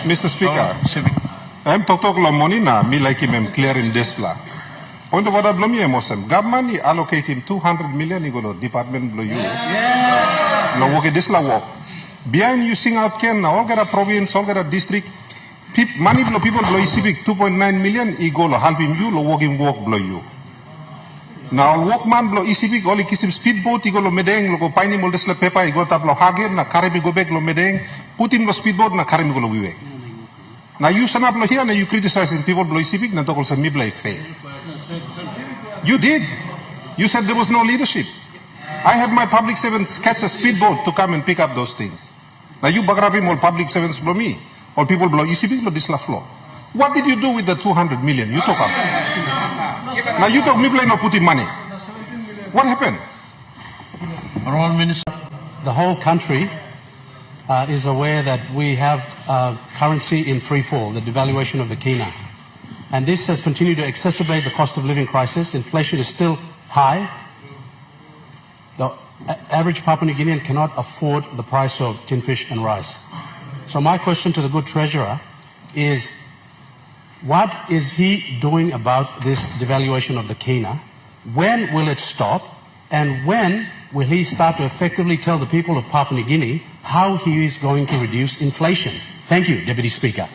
Mr. Speaker, I'm talking about money now. Me like him clear in this plan. Point of order, blow me a Muslim. Government allocate him 200 million. He go to department blow you. No work this la work. Behind you sing out Ken now. All get a province, all get a district. Money blow people blow civic 2.9 million. He go to help him you. Lo work him work blow you. Now workman blow civic. All he kiss him speedboat. He go to medeng. Lo go piney moldes la paper. He go to blow hagen. Na carry me go back lo medeng. Put him lo speedboat. Na carry me go lo wiwe. Now you stand up here and you criticizing people blow civic. Na talk also me blow fair. You did. You said there was no leadership. I had my public servants catch a speedboat to come and pick up those things. Now you bagrabim all public servants blow me. All people blow ECB blow this la floor. What did you do with the 200 million? You talk about. Now you talk me play no put in money. What happened? The whole country is aware that we have currency in free fall, the devaluation of the guinea. And this has continued to exacerbate the cost of living crisis. Inflation is still high. The average Papua New Guinean cannot afford the price of tin fish and rice. So my question to the good treasurer is, what is he doing about this devaluation of the guinea? When will it stop? And when will he start to effectively tell the people of Papua New Guinea how he is going to reduce inflation? Thank you, Deputy Speaker.